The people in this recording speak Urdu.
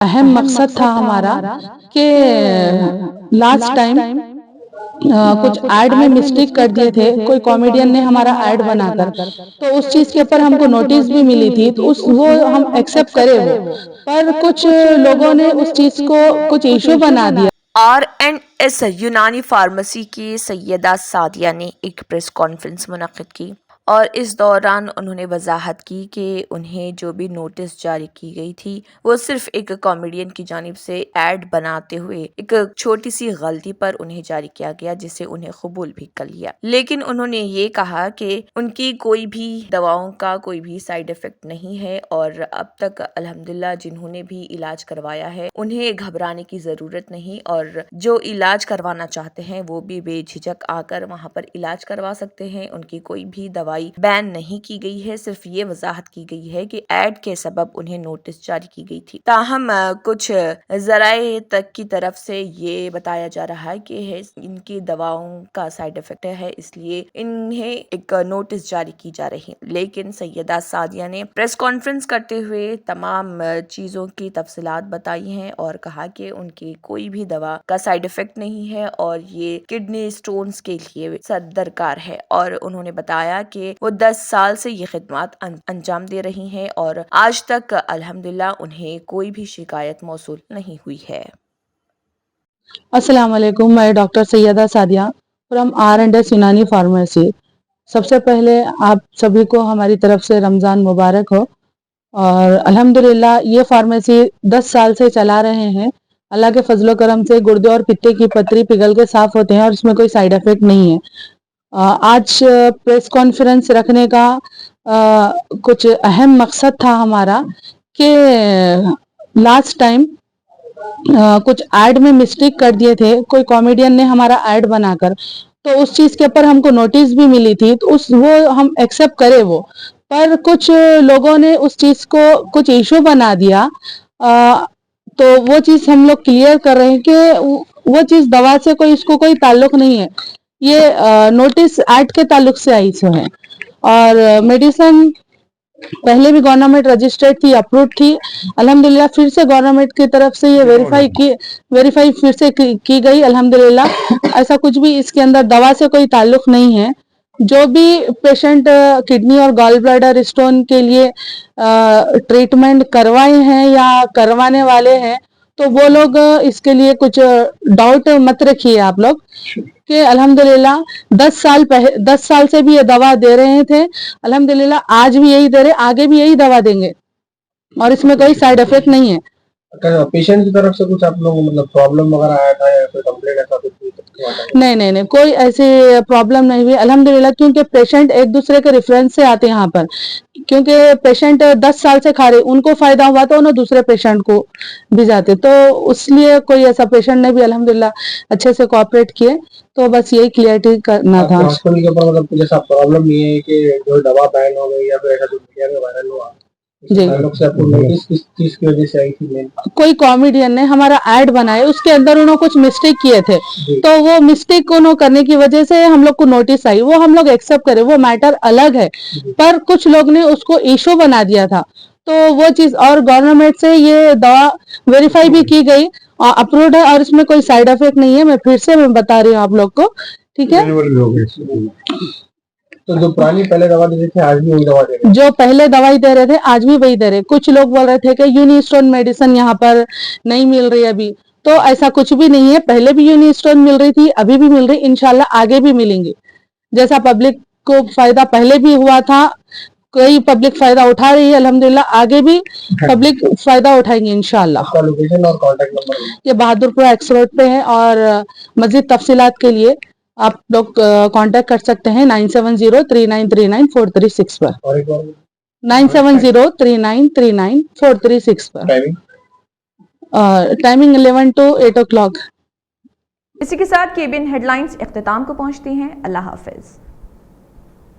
اہم مقصد تھا ہمارا کہ لاسٹ ٹائم کچھ ایڈ میں مسٹیک کر دیے تھے کوئی کامیڈین نے ہمارا ایڈ بنا کر، تو اس چیز کے اوپر ہم کو نوٹس بھی ملی تھی، تو وہ ہم ایکسپٹ کرے وہ، پر کچھ لوگوں نے اس چیز کو کچھ ایشو بنا دیا۔ RNS یونانی فارمیسی کی سیدہ سعدیہ نے ایک پریس کانفرنس منعقد کی اور اس دوران انہوں نے وضاحت کی کہ انہیں جو بھی نوٹس جاری کی گئی تھی وہ صرف ایک کامیڈین کی جانب سے ایڈ بناتے ہوئے ایک چھوٹی سی غلطی پر انہیں جاری کیا گیا، جسے انہیں قبول بھی کر لیا، لیکن انہوں نے یہ کہا کہ ان کی کوئی بھی دواؤں کا کوئی بھی سائیڈ افیکٹ نہیں ہے اور اب تک الحمدللہ جنہوں نے بھی علاج کروایا ہے انہیں گھبرانے کی ضرورت نہیں، اور جو علاج کروانا چاہتے ہیں وہ بھی بے جھجک آ کر وہاں پر علاج کروا سکتے ہیں۔ ان کی کوئی بھی دوائی بین نہیں کی گئی ہے، صرف یہ وضاحت کی گئی ہے کہ ایڈ کے سبب انہیں نوٹس جاری کی گئی تھی۔ تاہم کچھ ذرائع تک کی طرف سے یہ بتایا جا رہا ہے کہ ان کی دواؤں کا سائیڈ افیکٹ ہے، اس لیے انہیں ایک نوٹس جاری کی جا رہی، لیکن سیدہ سعدیہ نے پریس کانفرنس کرتے ہوئے تمام چیزوں کی تفصیلات بتائی ہیں اور کہا کہ ان کی کوئی بھی دوا کا سائیڈ افیکٹ نہیں ہے اور یہ کڈنی سٹونز کے لیے درکار ہے، اور انہوں نے بتایا کہ وہ 10 سال سے یہ خدمات انجام دے رہی ہیں اور آج تک الحمدللہ انہیں کوئی بھی شکایت موصول نہیں ہوئی ہے۔ السلام علیکم، میں doctor Syeda Sadia from R&S یونانی فارمیسی۔ سب سے پہلے آپ سبھی کو ہماری طرف سے رمضان مبارک ہو، اور الحمدللہ یہ فارمیسی 10 سال سے چلا رہے ہیں۔ اللہ کے فضل و کرم سے گردے اور پتے کی پتھری پگھل کے صاف ہوتے ہیں اور اس میں کوئی سائیڈ افیکٹ نہیں ہے۔ آج پریس کانفرنس رکھنے کا کچھ اہم مقصد تھا ہمارا کہ لاسٹ ٹائم کچھ ایڈ میں مسٹیک کر دیے تھے کوئی کامیڈین نے ہمارا ایڈ بنا کر، تو اس چیز کے اوپر ہم کو نوٹس بھی ملی تھی، تو وہ ہم ایکسپٹ کرے وہ، پر کچھ لوگوں نے اس چیز کو کچھ ایشو بنا دیا، تو وہ چیز ہم لوگ کلیئر کر رہے ہیں کہ وہ چیز دوا سے اس کو کوئی تعلق نہیں ہے، یہ نوٹس ایڈ کے تعلق سے آئی ہے، اور میڈیسن پہلے بھی گورنمنٹ رجسٹرڈ تھی، اپروڈ تھی، الحمدللہ پھر سے گورنمنٹ کی طرف سے یہ ویریفائی پھر سے کی گئی الحمدللہ۔ ایسا کچھ بھی اس کے اندر دوا سے کوئی تعلق نہیں ہے۔ جو بھی پیشنٹ کڈنی اور گال بلیڈر اسٹون کے لیے ٹریٹمنٹ کروائے ہیں یا کروانے والے ہیں، تو وہ لوگ اس کے لیے کچھ ڈاؤٹ مت رکھیے آپ لوگ، کہ الحمدللہ 10 سال سے بھی یہ دوا دے رہے تھے، الحمدللہ آج بھی یہی دے رہے، آگے بھی یہی دوا دیں گے، اور اس میں کوئی سائیڈ افیکٹ نہیں ہے۔ پیشنٹ کی طرف سے کچھ آپ لوگ مطلب پرابلم وغیرہ آیا تھا یا کوئی کمپلینٹ ایسا کچھ؟ نہیں، کوئی ایسی پرابلم نہیں ہوئی الحمدللہ، کیونکہ پیشنٹ ایک دوسرے کے ریفرنس سے آتے ہیں یہاں پر، کیونکہ پیشنٹ 10 سال سے کھا رہے، ان کو فائدہ ہوا تو انہوں دوسرے پیشنٹ کو بھی جاتے، تو اس لیے کوئی ایسا پیشنٹ نے بھی الحمدللہ اچھے سے کوآپریٹ کیے، تو بس یہی کلیئرٹی کرنا تھا۔ ہاسپٹل کے اوپر مطلب جیسا پرابلم نہیں ہے کہ جو دوا بین ہو گئی یا پھر ایسا جو میڈیا میں وائرل ہوا، کوئی کامیڈین نے ہمارا ایڈ بنائے، اس کے اندر انہوں کچھ مسٹیک کیے تھے، تو وہ مسٹیک انہوں کرنے کی وجہ سے ہم لوگ کو نوٹس آئی، وہ ہم لوگ ایکسپٹ کرے، وہ میٹر الگ ہے، پر کچھ لوگ نے اس کو ایشو بنا دیا تھا، تو وہ چیز، اور گورنمنٹ سے یہ دوا ویریفائی بھی کی گئی، اپروڈ ہے، اور اس میں کوئی سائیڈ افیکٹ نہیں ہے۔ میں پھر سے بتا رہی ہوں آپ لوگ کو، ٹھیک ہے؟ تو جو پرانی پہلے دوا دیتے تھے آج بھی وہی دوا دے رہے؟ جو پہلے دوائی دے رہے تھے آج بھی وہی دے رہے۔ کچھ لوگ بول رہے تھے کہ یونیسٹون میڈیسن یہاں پر نہیں مل رہی ابھی، تو ایسا کچھ بھی نہیں ہے، پہلے بھی یونیسٹون مل رہی تھی، ابھی بھی مل رہی، انشاءاللہ آگے بھی ملیں گے، جیسا پبلک کو فائدہ پہلے بھی ہوا تھا، کوئی پبلک فائدہ اٹھا رہی ہے الحمدللہ، آگے بھی پبلک فائدہ اٹھائیں گے انشاءاللہ۔ آپ کا لوکیشن اور کانٹیکٹ نمبر؟ یہ بہادر پورہ ایکس روڈ پہ ہے، اور مزید تفصیلات کے لیے آپ لوگ کانٹیکٹ کر سکتے ہیں 9703939436 پر، 9703939436 پر۔ Timing 11 to 8 o'clock۔ اسی کے ساتھ KBN ہیڈ لائنز اختتام کو پہنچتی ہیں۔ اللہ حافظ۔